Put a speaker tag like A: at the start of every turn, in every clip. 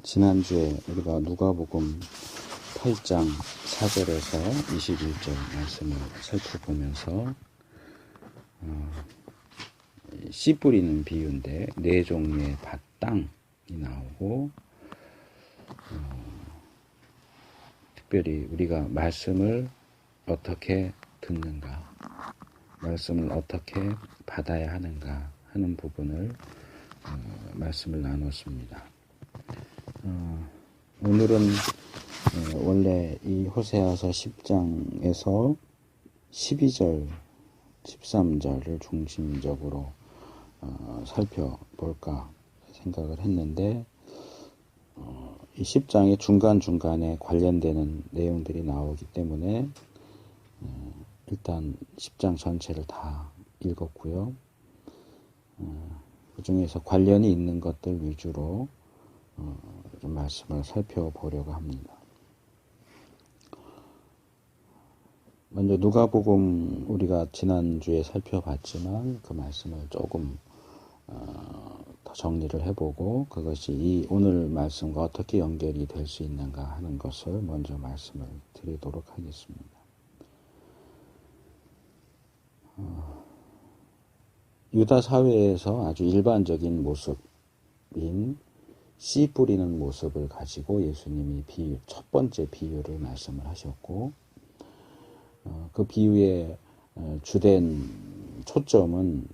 A: 지난주에 우리가 누가복음 8장 4절에서 21절 말씀을 살펴보면서 씨 뿌리는 비유인데 네 종류의 밭, 땅이 나오고 특별히 우리가 말씀을 어떻게 듣는가, 말씀을 어떻게 받아야 하는가 하는 부분을 말씀을 나눴습니다. 오늘은 원래 이 호세아서 10장에서 12절, 13절을 중심적으로 살펴볼까 생각을 했는데 이 10장의 중간중간에 관련되는 내용들이 나오기 때문에 일단 10장 전체를 다 읽었고요. 그 중에서 관련이 있는 것들 위주로 좀 말씀을 살펴보려고 합니다. 먼저 누가복음 우리가 지난주에 살펴봤지만 그 말씀을 조금 더 정리를 해보고 그것이 이 오늘 말씀과 어떻게 연결이 될 수 있는가 하는 것을 먼저 말씀을 드리도록 하겠습니다. 유다 사회에서 아주 일반적인 모습인 씨 뿌리는 모습을 가지고 예수님이 첫 번째 비유를 말씀을 하셨고 그 비유의 주된 초점은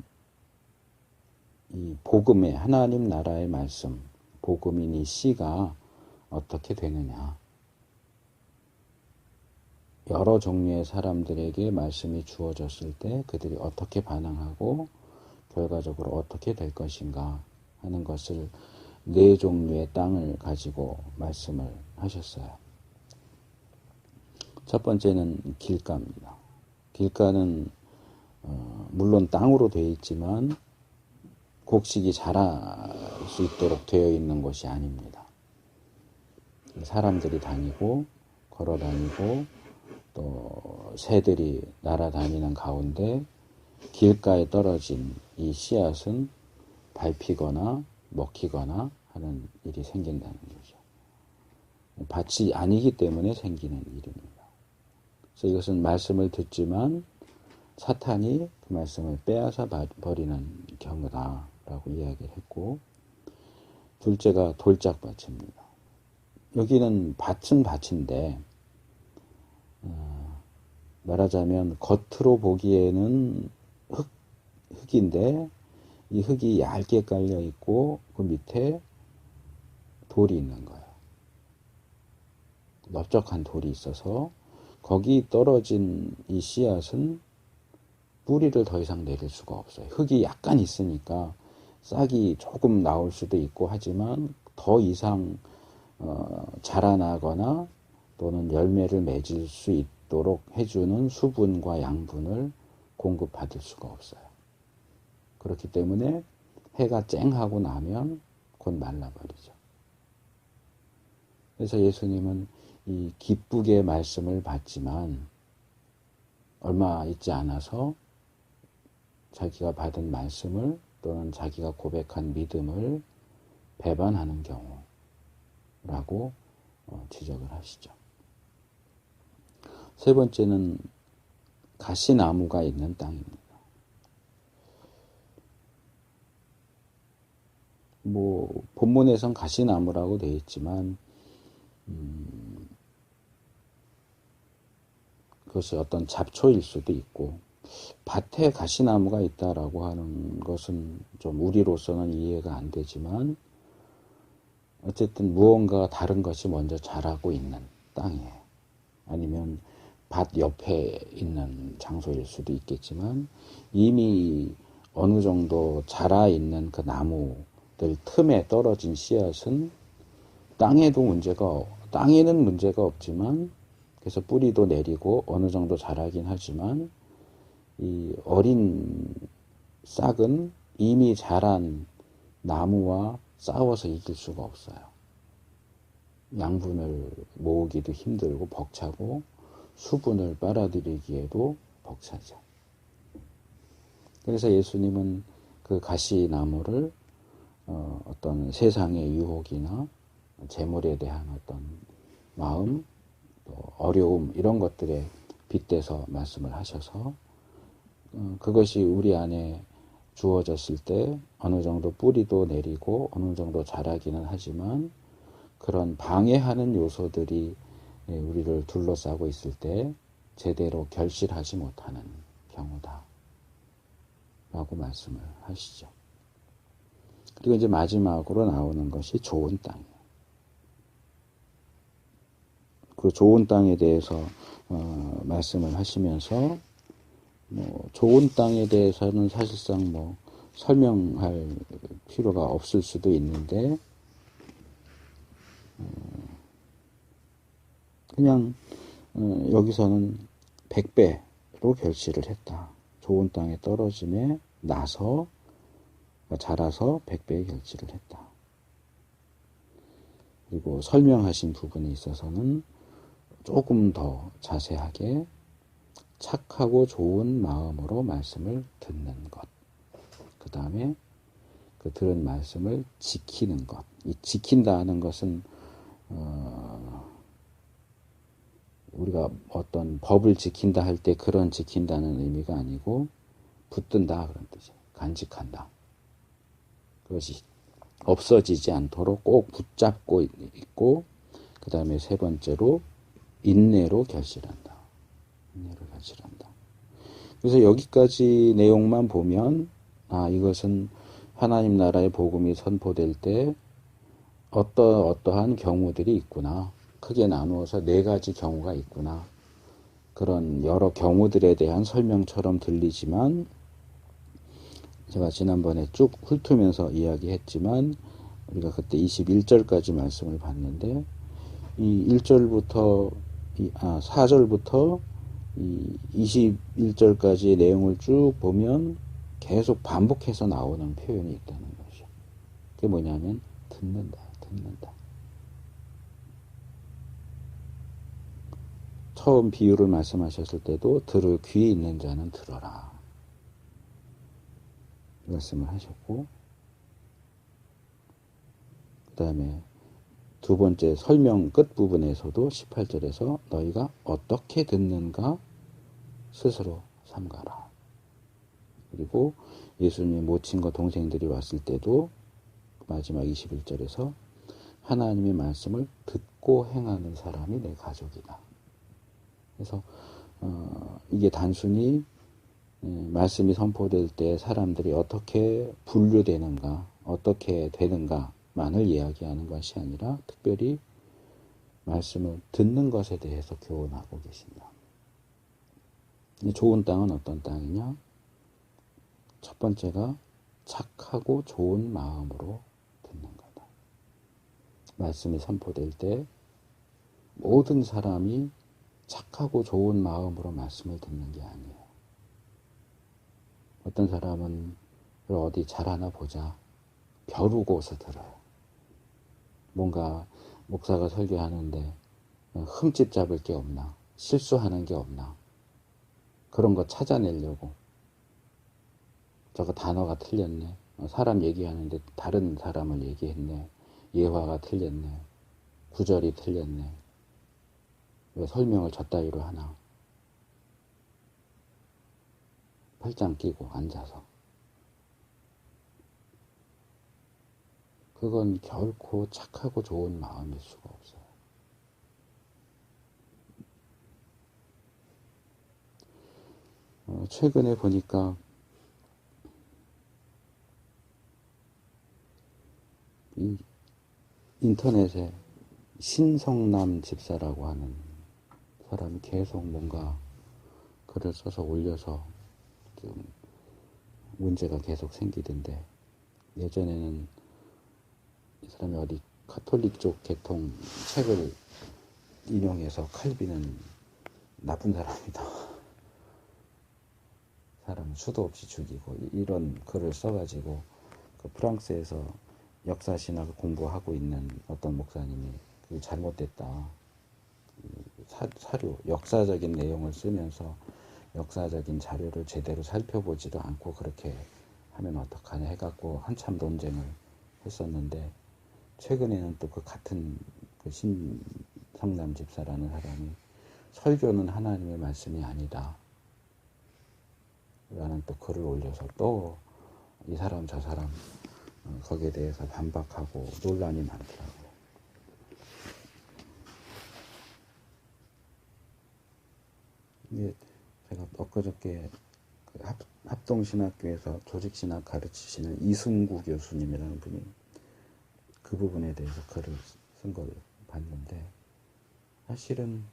A: 이 복음의 하나님 나라의 말씀, 복음인 이 씨가 어떻게 되느냐. 여러 종류의 사람들에게 말씀이 주어졌을 때 그들이 어떻게 반응하고 결과적으로 어떻게 될 것인가 하는 것을 네 종류의 땅을 가지고 말씀을 하셨어요. 첫 번째는 길가입니다. 길가는 물론 땅으로 되어 있지만 곡식이 자랄 수 있도록 되어 있는 곳이 아닙니다. 사람들이 다니고 걸어 다니고 또 새들이 날아다니는 가운데 길가에 떨어진 이 씨앗은 밟히거나 먹히거나 하는 일이 생긴다는 거죠. 밭이 아니기 때문에 생기는 일입니다. 그래서 이것은 말씀을 듣지만 사탄이 그 말씀을 빼앗아 버리는 경우다라고 이야기를 했고, 둘째가 돌짝밭입니다. 여기는 밭은 밭인데 말하자면 겉으로 보기에는 흙인데 이 흙이 얇게 깔려 있고 그 밑에 돌이 있는 거예요. 넓적한 돌이 있어서 거기 떨어진 이 씨앗은 뿌리를 더 이상 내릴 수가 없어요. 흙이 약간 있으니까 싹이 조금 나올 수도 있고 하지만 더 이상 자라나거나 또는 열매를 맺을 수 있도록 해주는 수분과 양분을 공급받을 수가 없어요. 그렇기 때문에 해가 쨍하고 나면 곧 말라버리죠. 그래서 예수님은 이 기쁘게 말씀을 받지만 얼마 있지 않아서 자기가 받은 말씀을 또는 자기가 고백한 믿음을 배반하는 경우라고 지적을 하시죠. 세 번째는 가시나무가 있는 땅입니다. 본문에선 가시나무라고 되어 있지만 그것이 어떤 잡초일 수도 있고 밭에 가시나무가 있다라고 하는 것은 좀 우리로서는 이해가 안 되지만 어쨌든 무언가 다른 것이 먼저 자라고 있는 땅이에요. 아니면 밭 옆에 있는 장소일 수도 있겠지만 이미 어느 정도 자라 있는 그 나무들 틈에 떨어진 씨앗은 땅에는 문제가 없지만 그래서 뿌리도 내리고 어느 정도 자라긴 하지만 이 어린 싹은 이미 자란 나무와 싸워서 이길 수가 없어요. 양분을 모으기도 힘들고 벅차고 수분을 빨아들이기에도 벅차죠. 그래서 예수님은 그 가시나무를 어떤 세상의 유혹이나 재물에 대한 어떤 마음, 또 어려움 이런 것들에 빗대서 말씀을 하셔서 그것이 우리 안에 주어졌을 때 어느 정도 뿌리도 내리고 어느 정도 자라기는 하지만 그런 방해하는 요소들이 우리를 둘러싸고 있을 때 제대로 결실하지 못하는 경우다 라고 말씀을 하시죠. 그리고 이제 마지막으로 나오는 것이 좋은 땅이에요. 그 좋은 땅에 대해서 말씀을 하시면서 좋은 땅에 대해서는 사실상 설명할 필요가 없을 수도 있는데 그냥 여기서는 100배로 결실을 했다. 좋은 땅에 떨어짐에 나서 자라서 100배의 결실을 했다. 그리고 설명하신 부분에 있어서는 조금 더 자세하게 착하고 좋은 마음으로 말씀을 듣는 것. 그 다음에 그 들은 말씀을 지키는 것. 이 지킨다 하는 것은 우리가 어떤 법을 지킨다 할 때 그런 지킨다는 의미가 아니고 붙든다 그런 뜻이에요. 간직한다. 그것이 없어지지 않도록 꼭 붙잡고 있고 그 다음에 세 번째로 인내로 결실한다. 인내로 결실한다. 그래서 여기까지 내용만 보면 이것은 하나님 나라의 복음이 선포될 때 어떠한 경우들이 있구나. 크게 나누어서 4가지 경우가 있구나. 그런 여러 경우들에 대한 설명처럼 들리지만 제가 지난번에 쭉 훑으면서 이야기했지만 우리가 그때 21절까지 말씀을 봤는데 이 1절부터 4절부터 이 21절까지의 내용을 쭉 보면 계속 반복해서 나오는 표현이 있다는 것이죠. 그게 뭐냐면 듣는다. 처음 비유를 말씀하셨을 때도 들을 귀 있는 자는 들어라. 말씀을 하셨고 그 다음에 두 번째 설명 끝부분에서도 18절에서 너희가 어떻게 듣는가 스스로 삼가라. 그리고 예수님의 모친과 동생들이 왔을 때도 마지막 21절에서 하나님의 말씀을 듣고 행하는 사람이 내 가족이다. 그래서 이게 단순히 말씀이 선포될 때 사람들이 어떻게 분류되는가, 어떻게 되는가만을 이야기하는 것이 아니라 특별히 말씀을 듣는 것에 대해서 교훈하고 계신다. 좋은 땅은 어떤 땅이냐? 첫 번째가 착하고 좋은 마음으로 듣는 거다. 말씀이 선포될 때 모든 사람이 착하고 좋은 마음으로 말씀을 듣는 게 아니에요. 어떤 사람은 어디 잘하나 보자 벼르고서 들어요. 뭔가 목사가 설교하는데 흠집 잡을 게 없나, 실수하는 게 없나 그런 거 찾아내려고 저거 단어가 틀렸네, 사람 얘기하는데 다른 사람을 얘기했네, 예화가 틀렸네, 구절이 틀렸네, 왜 설명을 저따위로 하나. 팔짱 끼고 앉아서. 그건 결코 착하고 좋은 마음일 수가 없어요. 최근에 보니까 이 인터넷에 신성남 집사라고 하는 사람이 계속 뭔가 글을 써서 올려서 좀 문제가 계속 생기던데, 예전에는 이 사람이 어디 카톨릭 쪽 계통 책을 인용해서 칼빈은 나쁜 사람이다, 사람은 수도 없이 죽이고 이런 글을 써가지고 그 프랑스에서 역사신학을 공부하고 있는 어떤 목사님이 그게 잘못됐다, 사료, 역사적인 내용을 쓰면서 역사적인 자료를 제대로 살펴보지도 않고 그렇게 하면 어떡하냐 해갖고 한참 논쟁을 했었는데, 최근에는 또 그 같은 그 신성남 집사라는 사람이 설교는 하나님의 말씀이 아니다 라는 또 글을 올려서 또 이 사람 저 사람 거기에 대해서 반박하고 논란이 많더라고요. 이게 제가 엊그저께 그 합동신학교에서 조직신학 가르치시는 이승구 교수님이라는 분이 그 부분에 대해서 글을 쓴 걸 봤는데 사실은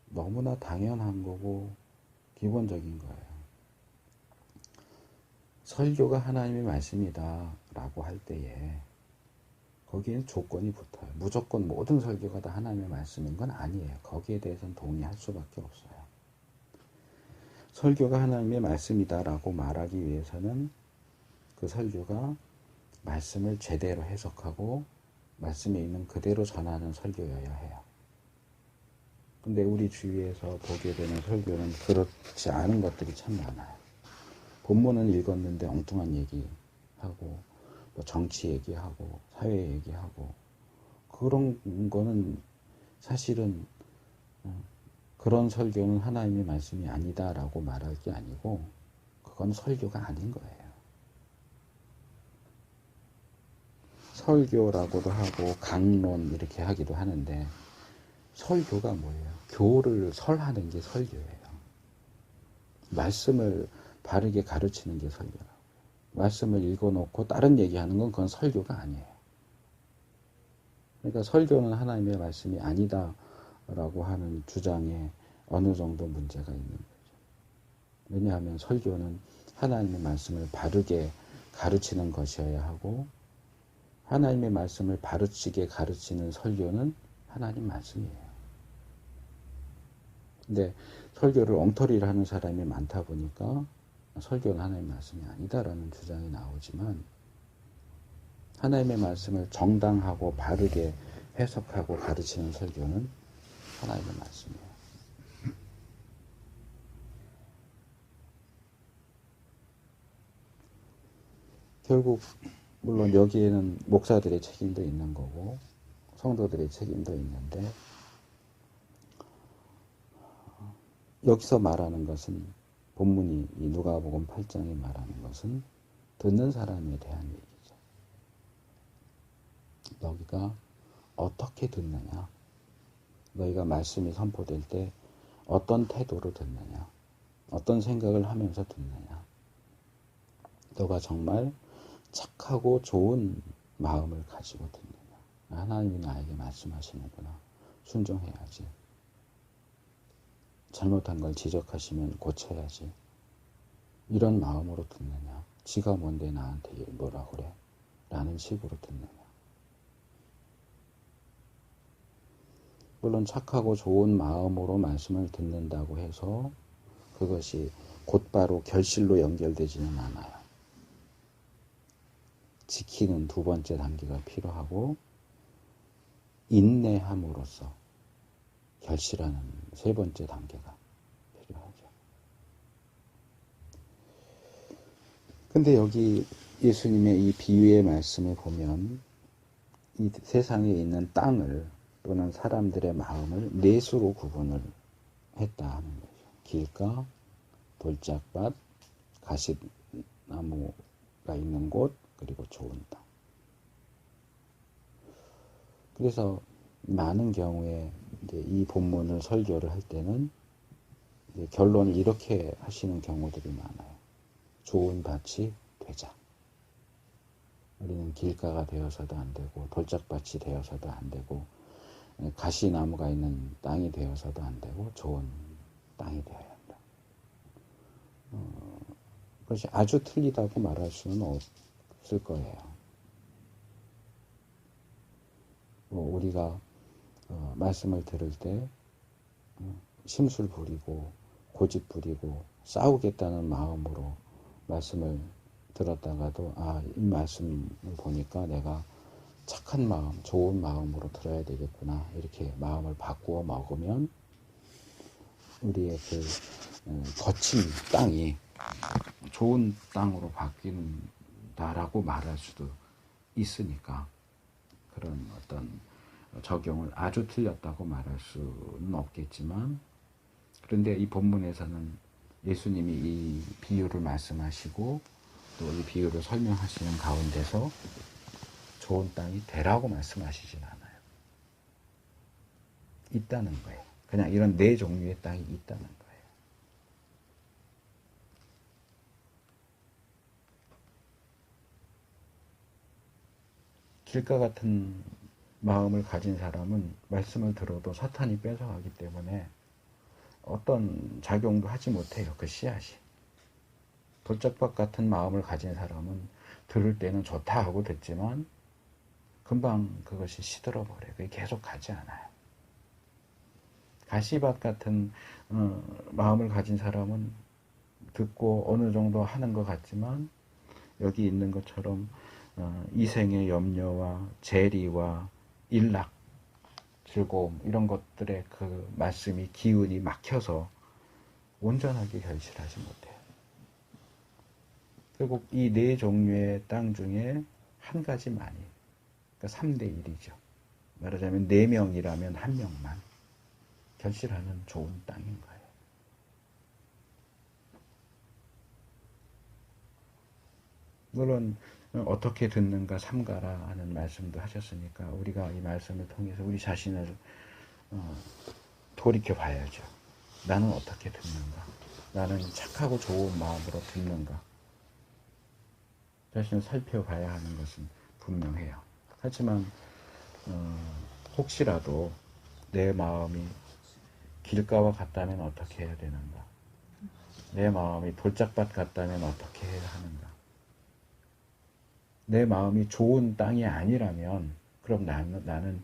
A: 너무나 당연한 거고 기본적인 거예요. 설교가 하나님의 말씀이다 라고 할 때에 거기에는 조건이 붙어요. 무조건 모든 설교가 다 하나님의 말씀인 건 아니에요. 거기에 대해서는 동의할 수밖에 없어요. 설교가 하나님의 말씀이다 라고 말하기 위해서는 그 설교가 말씀을 제대로 해석하고 말씀에 있는 그대로 전하는 설교여야 해요. 근데 우리 주위에서 보게 되는 설교는 그렇지 않은 것들이 참 많아요. 본문은 읽었는데 엉뚱한 얘기하고 뭐 정치 얘기하고 사회 얘기하고 그런 거는 사실은 그런 설교는 하나님의 말씀이 아니다라고 말할 게 아니고 그건 설교가 아닌 거예요. 설교라고도 하고 강론 이렇게 하기도 하는데 설교가 뭐예요? 교를 설하는 게 설교예요. 말씀을 바르게 가르치는 게 설교라고. 말씀을 읽어놓고 다른 얘기하는 건 그건 설교가 아니에요. 그러니까 설교는 하나님의 말씀이 아니다라고 하는 주장에 어느 정도 문제가 있는 거죠. 왜냐하면 설교는 하나님의 말씀을 바르게 가르치는 것이어야 하고 하나님의 말씀을 바르게 가르치는 설교는 하나님 말씀이에요. 근데 설교를 엉터리를 하는 사람이 많다 보니까 설교는 하나님의 말씀이 아니다라는 주장이 나오지만 하나님의 말씀을 정당하고 바르게 해석하고 가르치는 설교는 하나님의 말씀이에요. 결국 물론 여기에는 목사들의 책임도 있는 거고 성도들의 책임도 있는데 여기서 말하는 것은 본문이 이 누가복음 8장에 말하는 것은 듣는 사람에 대한 얘기죠. 너희가 어떻게 듣느냐? 너희가 말씀이 선포될 때 어떤 태도로 듣느냐? 어떤 생각을 하면서 듣느냐? 너가 정말 착하고 좋은 마음을 가지고 듣느냐? 하나님이 나에게 말씀하시는구나. 순종해야지. 잘못한 걸 지적하시면 고쳐야지. 이런 마음으로 듣느냐? 지가 뭔데 나한테 뭐라 그래? 라는 식으로 듣느냐? 물론 착하고 좋은 마음으로 말씀을 듣는다고 해서 그것이 곧바로 결실로 연결되지는 않아요. 지키는 두 번째 단계가 필요하고 인내함으로써 결실하는 세 번째 단계가 필요하죠. 근데 여기 예수님의 이 비유의 말씀에 보면 이 세상에 있는 땅을 또는 사람들의 마음을 네 수로 구분을 했다 하는 거죠. 길가, 돌짝밭, 가시나무가 있는 곳, 그리고 좋은 땅. 그래서 많은 경우에 이제 이 본문을 설교를 할 때는 이제 결론을 이렇게 하시는 경우들이 많아요. 좋은 밭이 되자. 우리는 길가가 되어서도 안 되고 돌짝밭이 되어서도 안 되고 가시나무가 있는 땅이 되어서도 안 되고 좋은 땅이 되어야 한다. 그것이 아주 틀리다고 말할 수는 없을 거예요. 우리가 말씀을 들을 때 심술 부리고 고집 부리고 싸우겠다는 마음으로 말씀을 들었다가도 이 말씀을 보니까 내가 착한 마음, 좋은 마음으로 들어야 되겠구나 이렇게 마음을 바꾸어 먹으면 우리의 그 거친 땅이 좋은 땅으로 바뀐다라고 말할 수도 있으니까 그런 어떤 적용을 아주 틀렸다고 말할 수는 없겠지만, 그런데 이 본문에서는 예수님이 이 비유를 말씀하시고 또 이 비유를 설명하시는 가운데서 좋은 땅이 되라고 말씀하시진 않아요. 있다는 거예요. 그냥 이런 네 종류의 땅이 있다는 거예요. 길가 같은 마음을 가진 사람은 말씀을 들어도 사탄이 뺏어가기 때문에 어떤 작용도 하지 못해요. 그 씨앗이. 돌짝밭 같은 마음을 가진 사람은 들을 때는 좋다 하고 듣지만 금방 그것이 시들어버려요. 그게 계속 가지 않아요. 가시밭 같은 마음을 가진 사람은 듣고 어느 정도 하는 것 같지만 여기 있는 것처럼 이생의 염려와 재리와 일락, 즐거움 이런 것들의 그 말씀이 기운이 막혀서 온전하게 결실하지 못해요. 결국 이 네 종류의 땅 중에 한 가지만이, 그러니까 3대 1이죠. 말하자면 4명이라면 1명만 결실하는 좋은 땅인 거예요. 물론 어떻게 듣는가 삼가라 하는 말씀도 하셨으니까 우리가 이 말씀을 통해서 우리 자신을 돌이켜 봐야죠. 나는 어떻게 듣는가? 나는 착하고 좋은 마음으로 듣는가? 자신을 살펴봐야 하는 것은 분명해요. 하지만 혹시라도 내 마음이 길가와 같다면 어떻게 해야 되는가? 내 마음이 돌짝밭 같다면 어떻게 해야 하는가? 내 마음이 좋은 땅이 아니라면 그럼 나는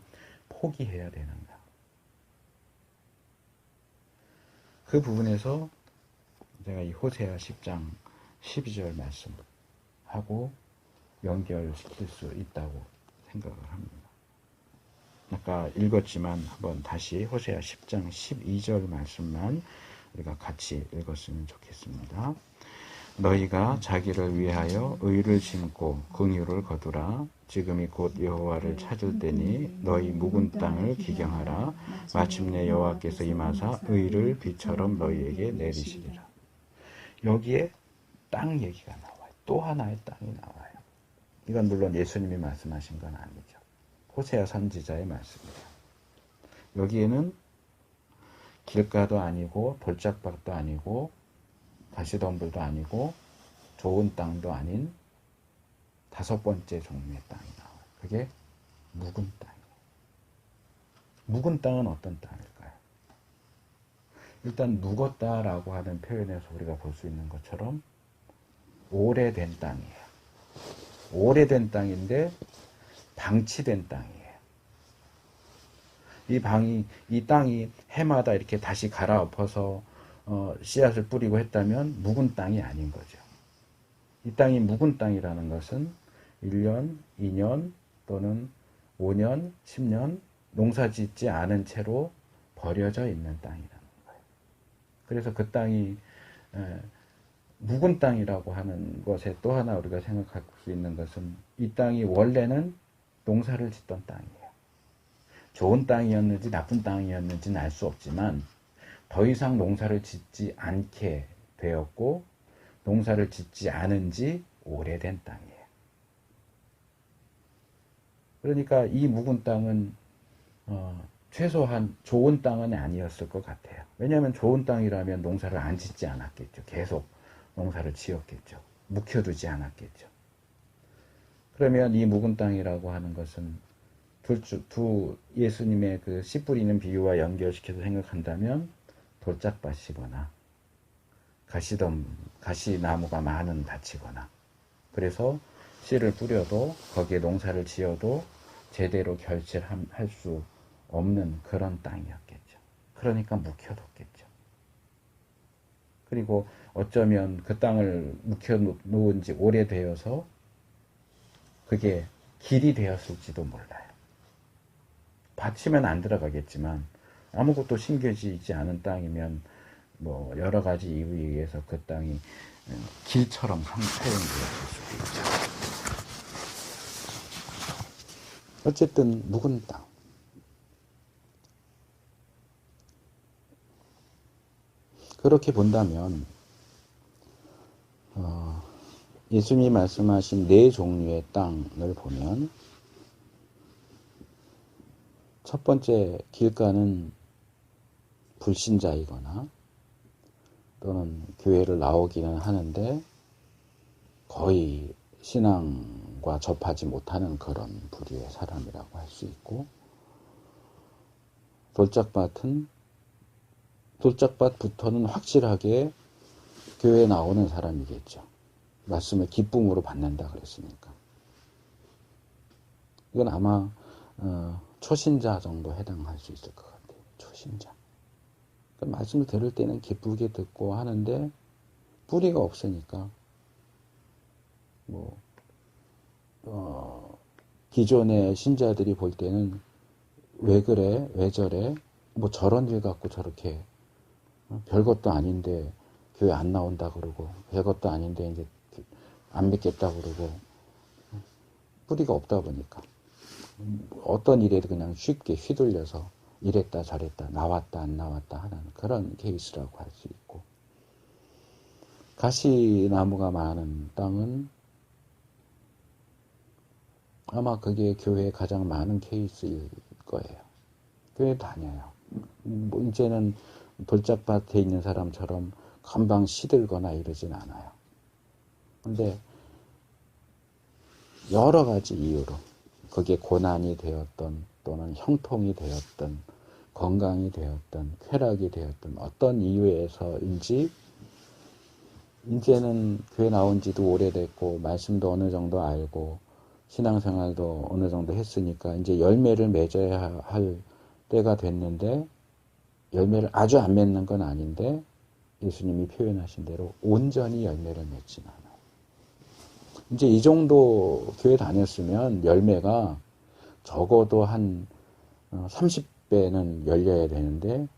A: 포기해야 되는가? 그 부분에서 제가 이 호세아 10장 12절 말씀하고 연결시킬 수 있다고 생각을 합니다. 아까 읽었지만 한번 다시 호세아 10장 12절 말씀만 우리가 같이 읽었으면 좋겠습니다. 너희가 자기를 위하여 의를 심고 긍휼을 거두라. 지금이 곧 여호와를 찾을 때니 너희 묵은 땅을 기경하라. 마침내 여호와께서 임하사 의를 비처럼 너희에게 내리시리라. 여기에 땅 얘기가 나와요. 또 하나의 땅이 나와요. 이건 물론 예수님이 말씀하신 건 아니죠. 호세아 선지자의 말씀이에요. 여기에는 길가도 아니고 돌짝밭도 아니고 가시덤불도 아니고 좋은 땅도 아닌 5번째 종류의 땅이 나와요. 그게 묵은 땅이에요. 묵은 땅은 어떤 땅일까요? 일단 묵었다라고 하는 표현에서 우리가 볼 수 있는 것처럼 오래된 땅이에요. 오래된 땅인데 방치된 땅이에요. 이 땅이 해마다 이렇게 다시 갈아엎어서 씨앗을 뿌리고 했다면 묵은 땅이 아닌 거죠. 이 땅이 묵은 땅이라는 것은 1년, 2년 또는 5년, 10년 농사 짓지 않은 채로 버려져 있는 땅이라는 거예요. 그래서 그 땅이 묵은 땅이라고 하는 것에 또 하나 우리가 생각할 수 있는 것은 이 땅이 원래는 농사를 짓던 땅이에요. 좋은 땅이었는지 나쁜 땅이었는지는 알 수 없지만 더 이상 농사를 짓지 않게 되었고 농사를 짓지 않은 지 오래된 땅이에요. 그러니까 이 묵은 땅은 최소한 좋은 땅은 아니었을 것 같아요. 왜냐하면 좋은 땅이라면 농사를 안 짓지 않았겠죠. 계속 농사를 지었겠죠. 묵혀두지 않았겠죠. 그러면 이 묵은 땅이라고 하는 것은 두 예수님의 그 씨 뿌리는 비유와 연결시켜서 생각한다면 돌짝밭이거나 가시나무가 많은 밭이거나 그래서 씨를 뿌려도 거기에 농사를 지어도 제대로 결실할 수 없는 그런 땅이었겠죠. 그러니까 묵혀뒀겠죠. 그리고 어쩌면 그 땅을 묵혀놓은 지 오래되어서 그게 길이 되었을지도 몰라요. 밭이면 안 들어가겠지만 아무것도 심겨지지 않은 땅이면 뭐 여러 가지 이유에 의해서 그 땅이 길처럼 사용되었을 수도 있죠. 어쨌든 묵은 땅. 그렇게 본다면 예수님이 말씀하신 네 종류의 땅을 보면 첫 번째 길가는 불신자이거나 또는 교회를 나오기는 하는데 거의 신앙과 접하지 못하는 그런 부류의 사람이라고 할 수 있고, 돌짝밭부터는 확실하게 교회에 나오는 사람이겠죠. 말씀을 기쁨으로 받는다 그랬으니까. 이건 아마 초신자 정도 해당할 수 있을 것 같아요. 초신자. 그러니까 말씀을 들을 때는 기쁘게 듣고 하는데 뿌리가 없으니까 기존의 신자들이 볼 때는 왜 그래? 왜 저래? 저런 일 갖고 저렇게 별것도 아닌데 교회 안 나온다 그러고 별것도 아닌데 이제 안 믿겠다 그러고 뿌리가 없다 보니까 어떤 일에도 그냥 쉽게 휘둘려서 이랬다 저랬다 나왔다 안 나왔다 하는 그런 케이스라고 할 수 있고, 가시나무가 많은 땅은 아마 그게 교회에 가장 많은 케이스일 거예요. 교회 다녀요. 이제는 돌짝밭에 있는 사람처럼 금방 시들거나 이러진 않아요. 근데 여러 가지 이유로 그게 고난이 되었던 또는 형통이 되었던 건강이 되었던 쾌락이 되었던 어떤 이유에서인지 이제는 교회 나온 지도 오래됐고 말씀도 어느 정도 알고 신앙생활도 어느 정도 했으니까 이제 열매를 맺어야 할 때가 됐는데, 열매를 아주 안 맺는 건 아닌데 예수님이 표현하신 대로 온전히 열매를 맺진 않아요. 이제 이 정도 교회 다녔으면 열매가 적어도 한 30배는 열려야 되는데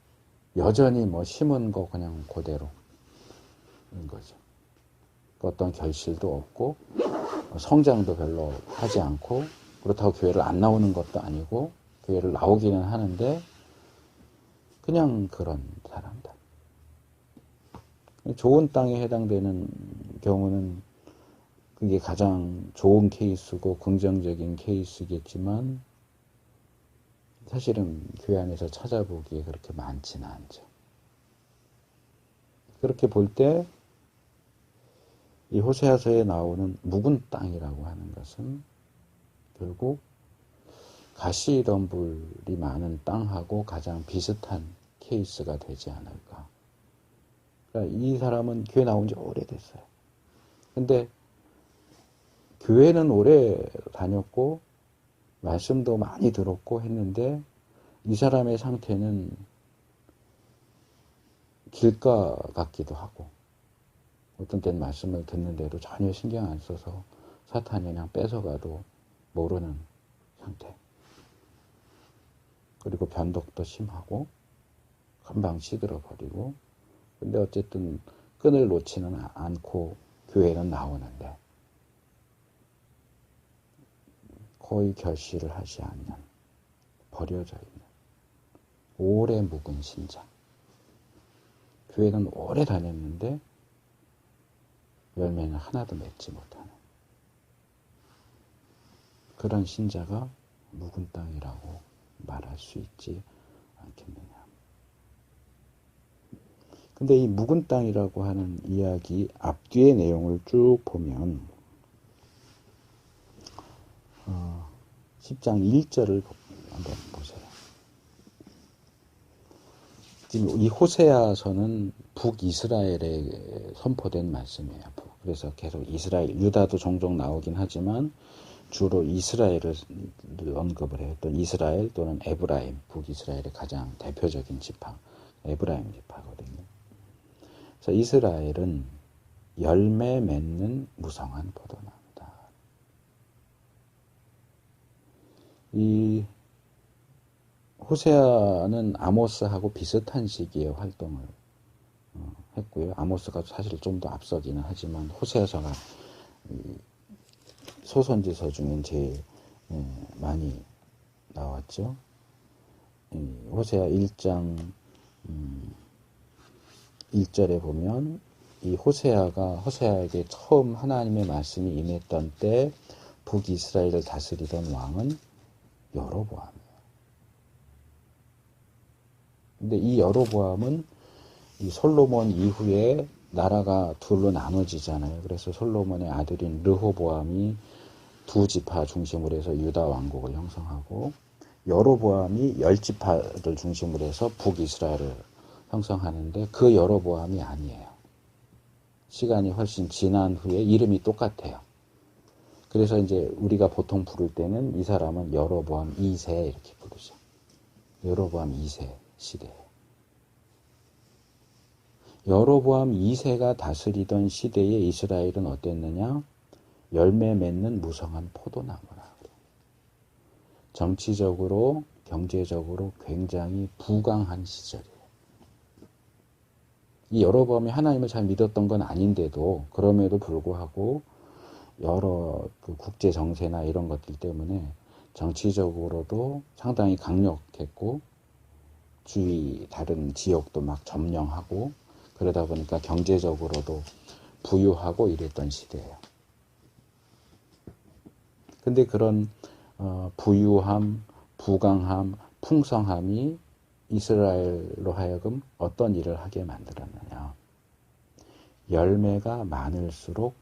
A: 여전히 심은 거 그냥 그대로인 거죠. 어떤 결실도 없고 성장도 별로 하지 않고, 그렇다고 교회를 안 나오는 것도 아니고 교회를 나오기는 하는데 그냥 그런 사람들. 좋은 땅에 해당되는 경우는 그게 가장 좋은 케이스고 긍정적인 케이스겠지만 사실은 교회 안에서 찾아보기에 그렇게 많지는 않죠. 그렇게 볼 때 이 호세아서에 나오는 묵은 땅이라고 하는 것은 결국 가시덤불이 많은 땅하고 가장 비슷한 케이스가 되지 않을까. 그러니까 이 사람은 교회 나온 지 오래됐어요. 근데 교회는 오래 다녔고 말씀도 많이 들었고 했는데 이 사람의 상태는 길가 같기도 하고, 어떤 때는 말씀을 듣는데도 전혀 신경 안 써서 사탄이 그냥 뺏어가도 모르는 상태. 그리고 변덕도 심하고 금방 시들어버리고, 근데 어쨌든 끈을 놓지는 않고 교회는 나오는데 거의 결실을 하지 않는, 버려져 있는 오래 묵은 신자. 교회는 오래 다녔는데 열매는 하나도 맺지 못하는 그런 신자가 묵은 땅이라고 말할 수 있지 않겠느냐. 근데 이 묵은 땅이라고 하는 이야기 앞뒤의 내용을 쭉 보면 10장 1절을 한번 보세요. 지금 이 호세아서는 북이스라엘에 선포된 말씀이에요. 그래서 계속 이스라엘, 유다도 종종 나오긴 하지만 주로 이스라엘을 언급을 해요. 또 이스라엘 또는 에브라임, 북이스라엘의 가장 대표적인 지파, 에브라임 지파거든요. 그래서 이스라엘은 열매 맺는 무성한 포도나무다. 이 호세아는 아모스하고 비슷한 시기에 활동을 했고요. 아모스가 사실 좀 더 앞서기는 하지만 호세아서가 소선지서 중엔 제일 많이 나왔죠. 호세아 1장 1절에 보면 이 호세아에게 처음 하나님의 말씀이 임했던 때 북이스라엘을 다스리던 왕은 여로보암이에요. 근데 이 여로보암은 이 솔로몬 이후에 나라가 둘로 나눠지잖아요. 그래서 솔로몬의 아들인 르호보암이 두 지파 중심으로 해서 유다 왕국을 형성하고 여로보암이 10지파를 중심으로 해서 북이스라엘을 형성하는데 그 여로보암이 아니에요. 시간이 훨씬 지난 후에 이름이 똑같아요. 그래서 이제 우리가 보통 부를 때는 이 사람은 여로보암 2세 이렇게 부르죠. 여로보암 2세 시대예요. 여로보암 2세가 다스리던 시대에 이스라엘은 어땠느냐? 열매 맺는 무성한 포도나무라. 정치적으로, 경제적으로 굉장히 부강한 시절이에요. 이 여로보암이 하나님을 잘 믿었던 건 아닌데도 그럼에도 불구하고 여러 그 국제 정세나 이런 것들 때문에 정치적으로도 상당히 강력했고 주위 다른 지역도 막 점령하고 그러다 보니까 경제적으로도 부유하고 이랬던 시대예요. 근데 그런 부유함, 부강함, 풍성함이 이스라엘로 하여금 어떤 일을 하게 만들었느냐. 열매가 많을수록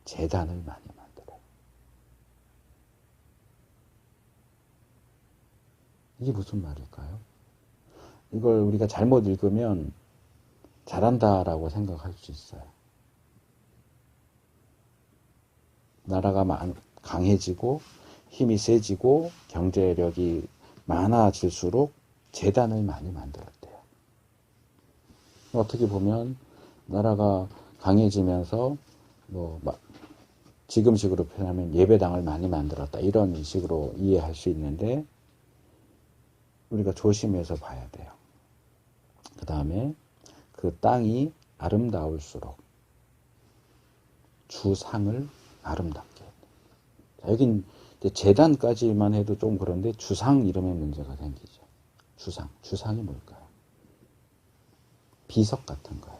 A: 제단을 많이 만들어요. 이게 무슨 말일까요? 이걸 우리가 잘못 읽으면 잘한다라고 생각할 수 있어요. 나라가 강해지고 힘이 세지고 경제력이 많아질수록 재단을 많이 만들었대요. 어떻게 보면 나라가 강해지면서 지금식으로 표현하면 예배당을 많이 만들었다 이런 식으로 이해할 수 있는데 우리가 조심해서 봐야 돼요. 그 다음에 그 땅이 아름다울수록 주상을 아름답게 해요. 여긴 제단까지만 해도 좀 그런데 주상 이름에 문제가 생기죠. 주상이 뭘까요? 비석 같은 거예요.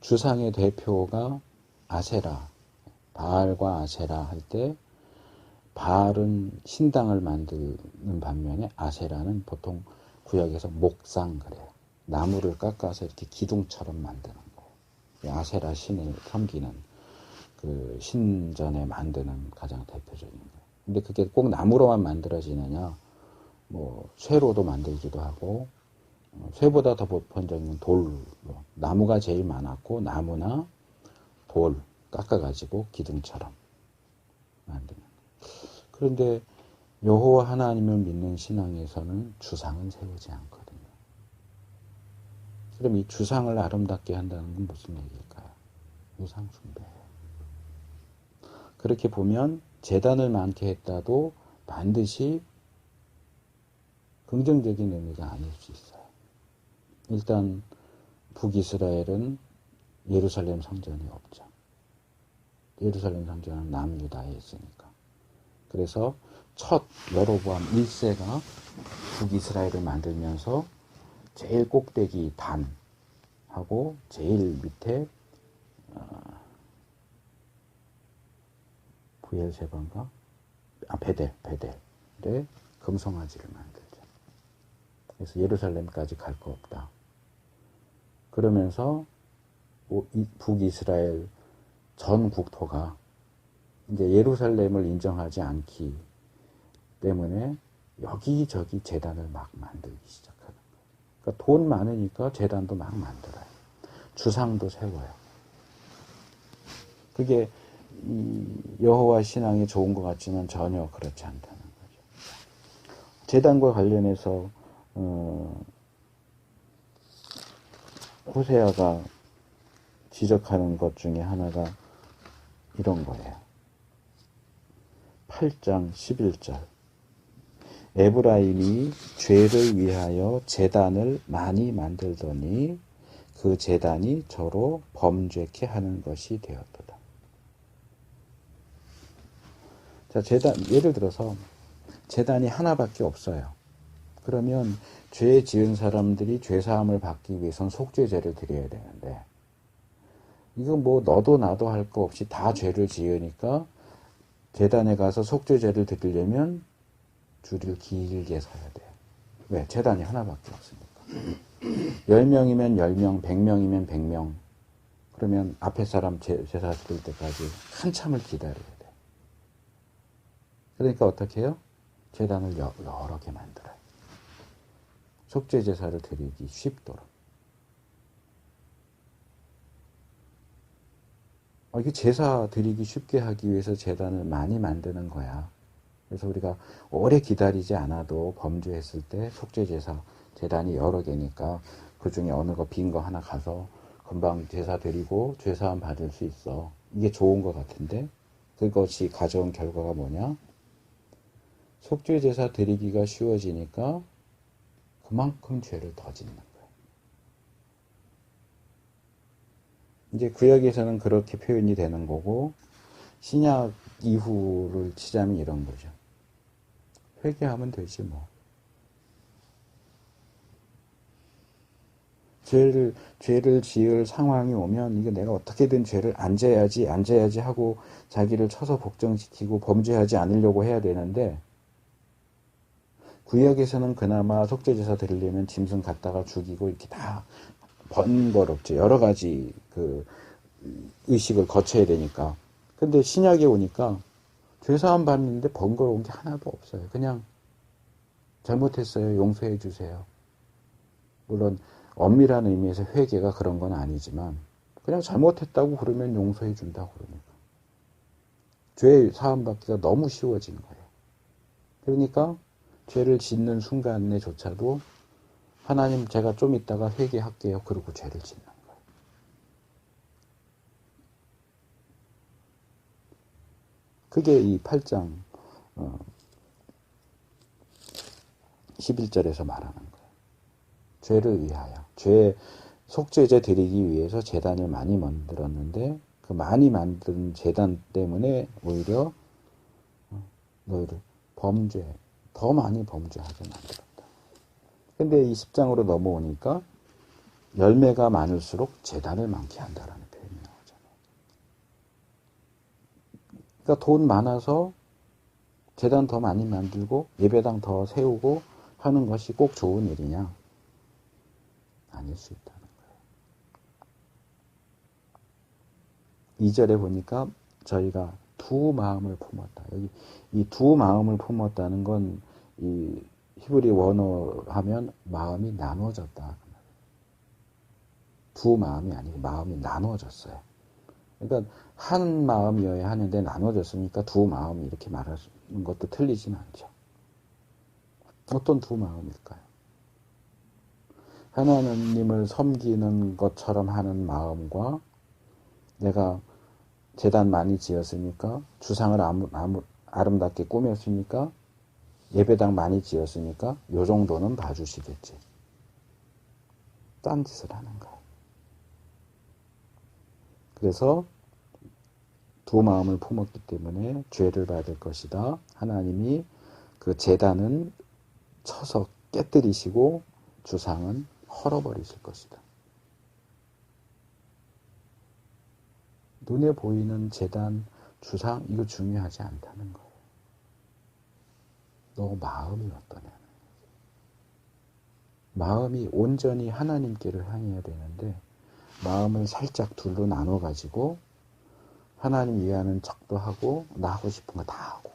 A: 주상의 대표가 아세라, 바알과 아세라 할 때 바알은 신당을 만드는 반면에 아세라는 보통 구역에서 목상 그래요. 나무를 깎아서 이렇게 기둥처럼 만드는 거예요. 아세라 신을 섬기는 그 신전에 만드는 가장 대표적인 거예요. 근데 그게 꼭 나무로만 만들어지느냐? 쇠로도 만들기도 하고 쇠보다 더 보편적인 돌로 나무가 제일 많았고 나무나 돌 깎아가지고 기둥처럼 만드는. 그런데 여호와 하나님을 믿는 신앙에서는 주상은 세우지 않거든요. 그럼 이 주상을 아름답게 한다는 건 무슨 얘기일까요? 우상 숭배예요. 그렇게 보면 제단을 많게 했다도 반드시 긍정적인 의미가 아닐 수 있어요. 일단 북이스라엘은 예루살렘 성전이 없죠. 예루살렘 성전은 남유다에 있으니까. 그래서 첫 여로보암 1세가 북이스라엘을 만들면서 제일 꼭대기 단하고 제일 밑에 부엘세바인가? 베델에 금송아지를 만들죠. 그래서 예루살렘까지 갈 거 없다. 그러면서 북이스라엘 전 국토가 이제 예루살렘을 인정하지 않기 때문에 여기저기 제단을 막 만들기 시작하는 거예요. 그러니까 돈 많으니까 제단도 막 만들어요. 주상도 세워요. 그게 여호와 신앙이 좋은 것 같지만 전혀 그렇지 않다는 거죠. 제단과 관련해서 호세아가 지적하는 것 중에 하나가 이런 거예요. 8장 11절 에브라임이 죄를 위하여 제단을 많이 만들더니 그 제단이 저로 범죄케 하는 것이 되었도다. 자, 예를 들어서 제단이 하나밖에 없어요. 그러면 죄 지은 사람들이 죄사함을 받기 위해선 속죄제를 드려야 되는데, 이거 뭐 너도 나도 할 거 없이 다 죄를 지으니까 제단에 가서 속죄제를 드리려면 줄을 길게 서야 돼요. 왜? 제단이 하나밖에 없으니까. 10명이면 10명, 100명이면 100명. 그러면 앞에 사람 제사 드릴 때까지 한참을 기다려야 돼. 그러니까 어떻게 해요? 제단을 여러 개 만들어요. 속죄 제사를 드리기 쉽도록. 이게 제사 드리기 쉽게 하기 위해서 제단을 많이 만드는 거야. 그래서 우리가 오래 기다리지 않아도 범죄했을 때 속죄 제사 제단이 여러 개니까 그 중에 어느 거 빈 거 하나 가서 금방 제사 드리고 죄사함 받을 수 있어. 이게 좋은 것 같은데 그것이 가져온 결과가 뭐냐? 속죄 제사 드리기가 쉬워지니까 그만큼 죄를 더 짓는 거야. 이제 구약에서는 그렇게 표현이 되는 거고 신약 이후를 치자면 이런 거죠. 회개하면 되지 뭐. 죄를 지을 상황이 오면 이거 내가 어떻게든 죄를 안 져야지 하고 자기를 쳐서 복종시키고 범죄하지 않으려고 해야 되는데 구약에서는 그나마 속죄제사 드리려면 짐승 갖다가 죽이고 이렇게 다 번거롭죠. 여러 가지 그 의식을 거쳐야 되니까. 근데 신약에 오니까 죄사함 받는데 번거로운 게 하나도 없어요. 그냥 잘못했어요. 용서해 주세요. 물론 엄밀한 의미에서 회개가 그런 건 아니지만 그냥 잘못했다고 그러면 용서해 준다고 그러니까. 죄 사함 받기가 너무 쉬워진 거예요. 그러니까 죄를 짓는 순간에조차도 하나님 제가 좀 이따가 회개할게요. 그러고 죄를 짓는 거예요. 그게 이 8장 11절에서 말하는 거예요. 죄를 위하여. 죄 속죄제 드리기 위해서 제단을 많이 만들었는데 그 많이 만든 제단 때문에 오히려 너희를 더 많이 범죄하게 만들었다. 근데 이 10장으로 넘어오니까 열매가 많을수록 제단을 많게 한다라는 표현이 나오잖아요. 그러니까 돈 많아서 제단 더 많이 만들고 예배당 더 세우고 하는 것이 꼭 좋은 일이냐? 아닐 수 있다는 거예요. 2절에 보니까 저희가 두 마음을 품었다. 여기 이 두 마음을 품었다는 건 이 히브리 원어 하면 마음이 나눠졌다. 두 마음이 아니고 마음이 나눠졌어요. 그러니까 한 마음이어야 하는데 나눠졌으니까 두 마음 이렇게 말하는 것도 틀리진 않죠. 어떤 두 마음일까요? 하나님을 섬기는 것처럼 하는 마음과 내가 제단 많이 지었으니까 주상을 아름답게 꾸몄으니까 예배당 많이 지었으니까 요 정도는 봐주시겠지. 딴 짓을 하는 거야. 그래서 두 마음을 품었기 때문에 죄를 받을 것이다. 하나님이 그 제단은 쳐서 깨뜨리시고 주상은 헐어버리실 것이다. 눈에 보이는 제단, 주상 이거 중요하지 않다는 거예요. 너 마음이 어떠냐는 거죠. 마음이 온전히 하나님께를 향해야 되는데 마음을 살짝 둘로 나눠가지고 하나님 위하는 척도 하고 나 하고 싶은 거 다 하고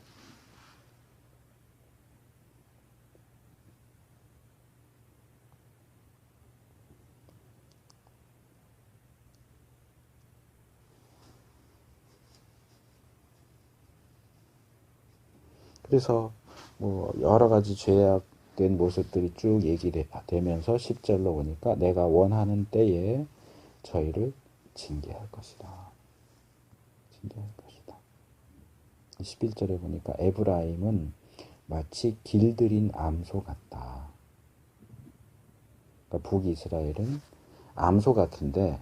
A: 그래서 뭐 여러 가지 죄악된 모습들이 쭉 얘기되면서 10절로 오니까 내가 원하는 때에 저희를 징계할 것이다. 징계할 것이다. 11절에 보니까 에브라임은 마치 길들인 암소 같다. 그러니까 북이스라엘은 암소 같은데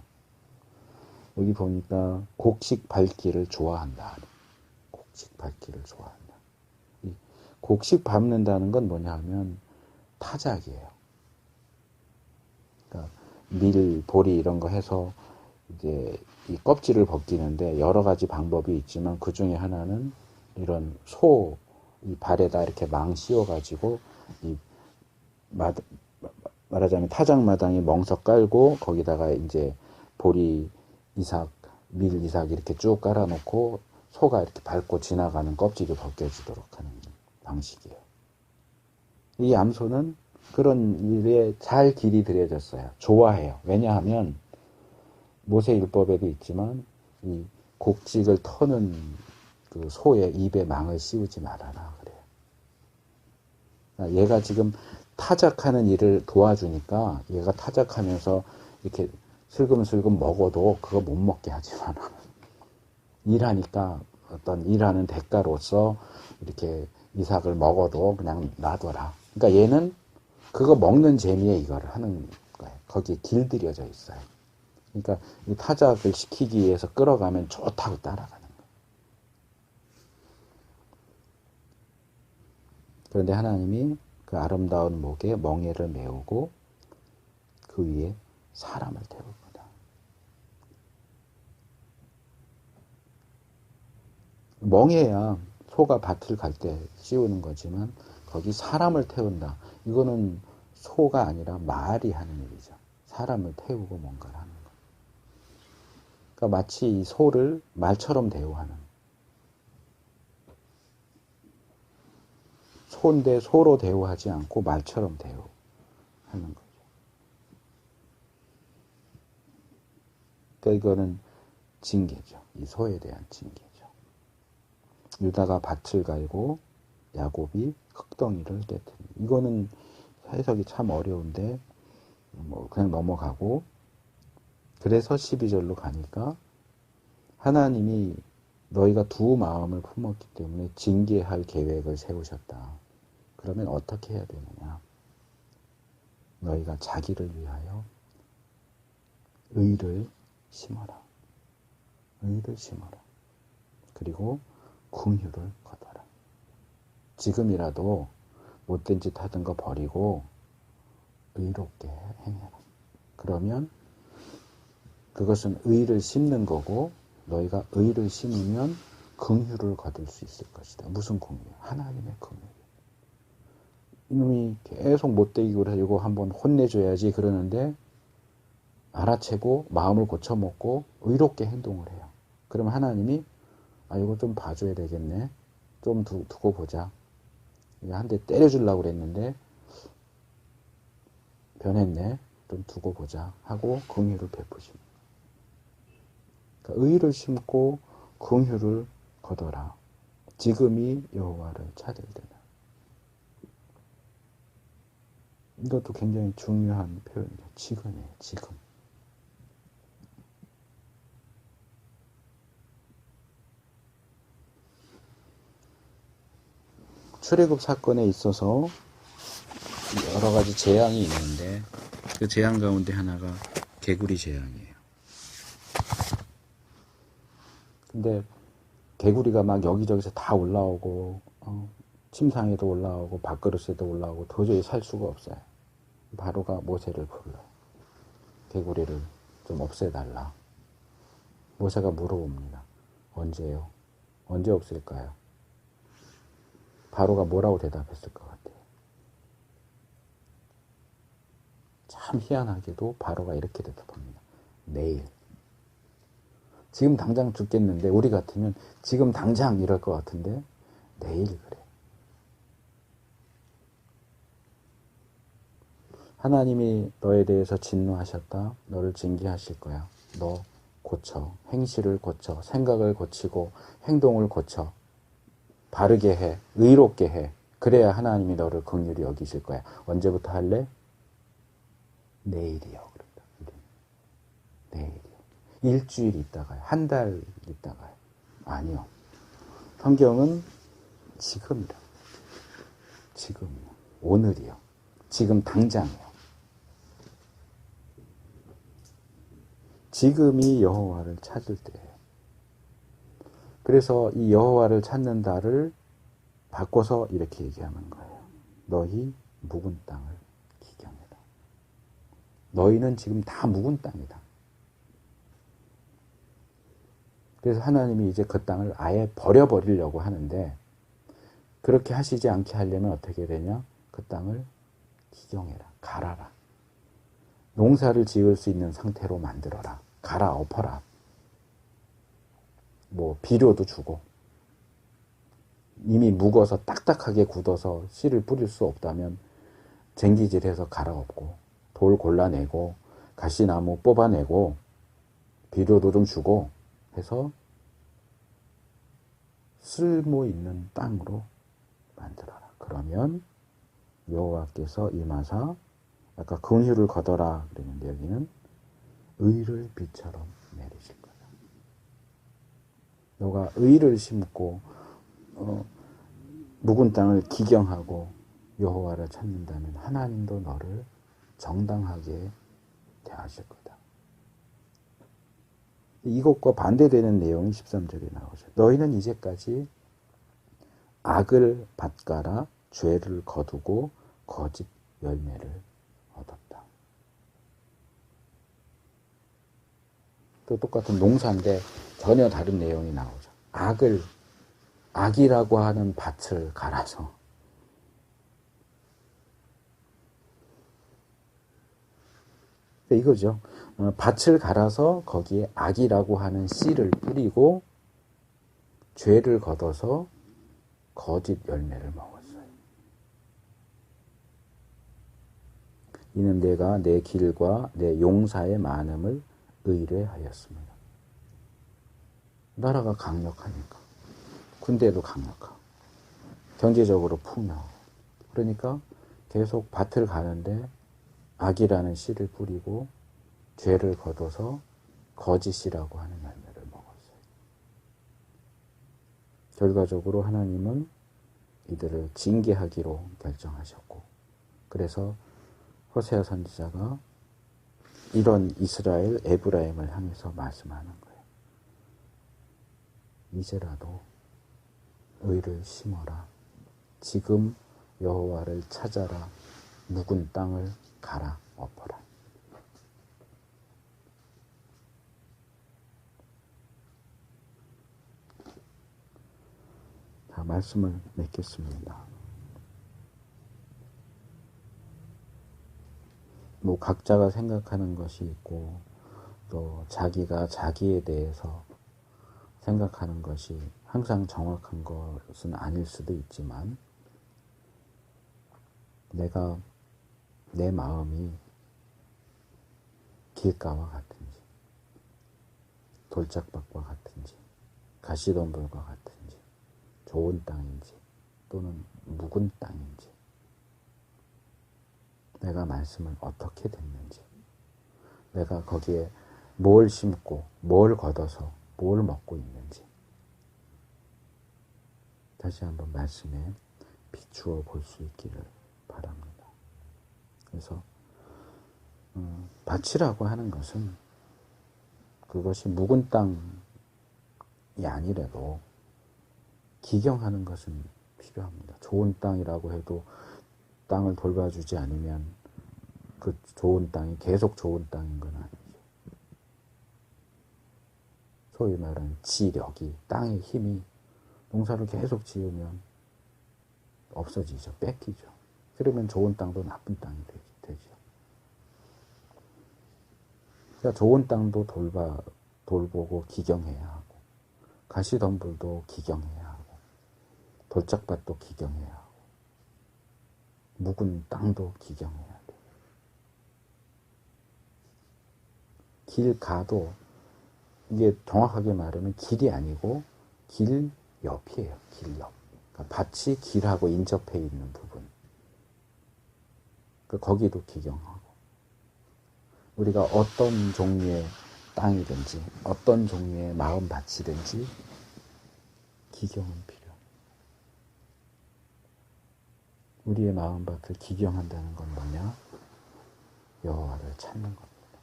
A: 여기 보니까 곡식 밟기를 좋아한다. 곡식 밟기를 좋아한다. 곡식 밟는다는 건 뭐냐 하면 타작이에요. 그러니까 밀, 보리 이런 거 해서 이제 이 껍질을 벗기는데 여러 가지 방법이 있지만 그 중에 하나는 이런 소, 이 발에다 이렇게 망 씌워가지고 이 말하자면 타작마당에 멍석 깔고 거기다가 이제 보리 이삭, 밀 이삭 이렇게 쭉 깔아놓고 소가 이렇게 밟고 지나가는 껍질이 벗겨지도록 하는 방식이에요. 이 암소는 그런 일에 잘 길이 들여졌어요. 좋아해요. 왜냐하면 모세율법에도 있지만 이 곡식을 터는 그 소의 입에 망을 씌우지 말아라 그래요. 그러니까 얘가 지금 타작하는 일을 도와주니까 얘가 타작하면서 이렇게 슬금슬금 먹어도 그거 못 먹게 하지만 일하니까 어떤 일하는 대가로서 이렇게 이삭을 먹어도 그냥 놔둬라. 그러니까 얘는 그거 먹는 재미에 이걸 하는 거예요. 거기에 길들여져 있어요. 그러니까 이 타작을 시키기 위해서 끌어가면 좋다고 따라가는 거예요. 그런데 하나님이 그 아름다운 목에 멍에를 메우고 그 위에 사람을 태울 거다. 멍에야 소가 밭을 갈 때 씌우는 거지만 거기 사람을 태운다. 이거는 소가 아니라 말이 하는 일이죠. 사람을 태우고 뭔가를 하는 거. 그러니까 마치 이 소를 말처럼 대우하는. 소인데 소로 대우하지 않고 말처럼 대우하는 거죠. 그러니까 이거는 징계죠. 이 소에 대한 징계죠. 유다가 밭을 갈고 야곱이 흙덩이를 깨뜨린. 이거는 해석이 참 어려운데 뭐 그냥 넘어가고, 그래서 12절로 가니까 하나님이 너희가 두 마음을 품었기 때문에 징계할 계획을 세우셨다. 그러면 어떻게 해야 되느냐? 너희가 자기를 위하여 의를 심어라. 의를 심어라. 그리고 긍휼을 거둬라. 지금이라도 못된 짓 하던 거 버리고 의롭게 행해라. 그러면 그것은 의를 심는 거고, 너희가 의를 심으면 긍휼을 거둘 수 있을 것이다. 무슨 긍휼? 하나님의 긍휼. 이놈이 계속 못되기를 하고 한번 혼내줘야지 그러는데 알아채고 마음을 고쳐먹고 의롭게 행동을 해요. 그러면 하나님이 이거 좀 봐줘야 되겠네. 좀 두고 보자. 한 대 때려주려고 그랬는데 변했네. 좀 두고 보자 하고 긍휼을 베푸십니다. 그러니까 의를 심고 긍휼을 거둬라. 지금이 여호와를 찾을 때다. 이것도 굉장히 중요한 표현이에요. 지금이에요. 지금. 출애굽 사건에 있어서 여러 가지 재앙이 있는데 그 재앙 가운데 하나가 개구리 재앙이에요. 근데 개구리가 막 여기저기서 다 올라오고 침상에도 올라오고 밥그릇에도 올라오고 도저히 살 수가 없어요. 바로가 모세를 불러요. 개구리를 좀 없애달라. 모세가 물어봅니다. 언제요? 언제 없앨까요? 바로가 뭐라고 대답했을 것 같아요? 참 희한하게도 바로가 이렇게 대답합니다. 내일. 지금 당장 죽겠는데 우리 같으면 지금 당장 이럴 것 같은데 내일 그래. 하나님이 너에 대해서 진노하셨다. 너를 징계하실 거야. 너 고쳐. 행실을 고쳐. 생각을 고치고 행동을 고쳐. 바르게 해. 의롭게 해. 그래야 하나님이 너를 긍휼히 여기실 거야. 언제부터 할래? 내일이요. 그런다. 내일이요. 일주일 있다가요. 한 달 있다가요. 아니요. 성경은 지금이라. 지금이요. 오늘이요. 지금 당장이요. 지금이 여호와를 찾을 때예요. 그래서 이 여호와를 찾는 달을 바꿔서 이렇게 얘기하는 거예요. 너희 묵은 땅을 기경해라. 너희는 지금 다 묵은 땅이다. 그래서 하나님이 이제 그 땅을 아예 버려버리려고 하는데, 그렇게 하시지 않게 하려면 어떻게 되냐? 그 땅을 기경해라. 갈아라. 농사를 지을 수 있는 상태로 만들어라. 갈아엎어라. 뭐 비료도 주고, 이미 묵어서 딱딱하게 굳어서 씨를 뿌릴 수 없다면 쟁기질해서 갈아엎고, 돌 골라내고, 가시나무 뽑아내고, 비료도 좀 주고 해서 쓸모 있는 땅으로 만들어라. 그러면 여호와께서 임하사, 아까 긍휼을 거둬라 그랬는데 여기는 의를 비처럼 내리실 거다. 너가 의를 심고 묵은 땅을 기경하고 여호와를 찾는다면 하나님도 너를 정당하게 대하실 거다. 이것과 반대되는 내용이 13절에 나오죠. 너희는 이제까지 악을 밭가라 죄를 거두고 거짓 열매를 얻었다. 또 똑같은 농사인데 전혀 다른 내용이 나오죠. 악이라고 하는 밭을 갈아서 이거죠. 밭을 갈아서 거기에 악이라고 하는 씨를 뿌리고 죄를 걷어서 거짓 열매를 먹었어요. 이는 내가 내 길과 내 용사의 많음을 의뢰하였습니다. 나라가 강력하니까. 군대도 강력하고 경제적으로 풍요하고 그러니까 계속 밭을 가는데 악이라는 씨를 뿌리고 죄를 거둬서 거짓이라고 하는 열매를 먹었어요. 결과적으로 하나님은 이들을 징계하기로 결정하셨고, 그래서 호세아 선지자가 이런 이스라엘 에브라임을 향해서 말씀하는 거예요. 이제라도 의를 심어라. 지금 여호와를 찾아라. 묵은 땅을 갈아 엎어라. 자, 말씀을 맺겠습니다. 뭐 각자가 생각하는 것이 있고 또 자기가 자기에 대해서 생각하는 것이 항상 정확한 것은 아닐 수도 있지만, 내가 내 마음이 길가와 같은지, 돌짝밭과 같은지, 가시덤불과 같은지, 좋은 땅인지 또는 묵은 땅인지, 내가 말씀을 어떻게 듣는지, 내가 거기에 뭘 심고 뭘 걷어서 뭘 먹고 있는지 다시 한번 말씀에 비추어 볼 수 있기를 바랍니다. 그래서 밭이라고 하는 것은 그것이 묵은 땅이 아니라도 기경하는 것은 필요합니다. 좋은 땅이라고 해도 땅을 돌봐주지 않으면 그 좋은 땅이 계속 좋은 땅인 건 아니죠. 소위 말하는 지력이, 땅의 힘이 농사를 계속 지으면 없어지죠. 뺏기죠. 그러면 좋은 땅도 나쁜 땅이 되죠. 그러니까 좋은 땅도 돌보고 기경해야 하고, 가시덤불도 기경해야 하고, 돌짝밭도 기경해야 하고, 묵은 땅도 기경해야 돼요. 길 가도 이게 정확하게 말하면 길이 아니고 길 옆이에요. 길 옆. 그러니까 밭이 길하고 인접해 있는 부분. 거기도 기경하고. 우리가 어떤 종류의 땅이든지 어떤 종류의 마음밭이든지 기경은 필요합니다. 우리의 마음밭을 기경한다는 건 뭐냐? 여호와를 찾는 겁니다.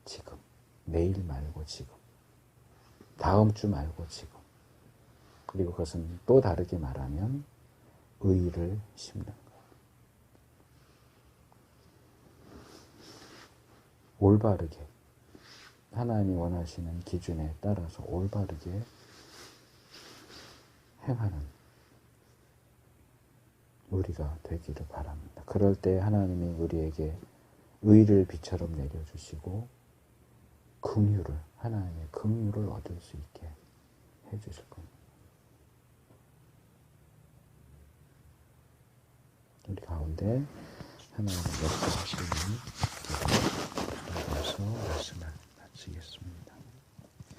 A: 지금. 내일 말고 지금. 다음 주 말고 지금. 그리고 그것은 또 다르게 말하면 의를 심는 것. 올바르게 하나님이 원하시는 기준에 따라서 올바르게 행하는 우리가 되기를 바랍니다. 그럴 때 하나님이 우리에게 의를 비처럼 내려주시고 긍휼을, 하나님의 긍휼을 얻을 수 있게 해주실 겁니다. 우리 가운데 하나님의 역사하시는 기도하면서 말씀을 마치겠습니다.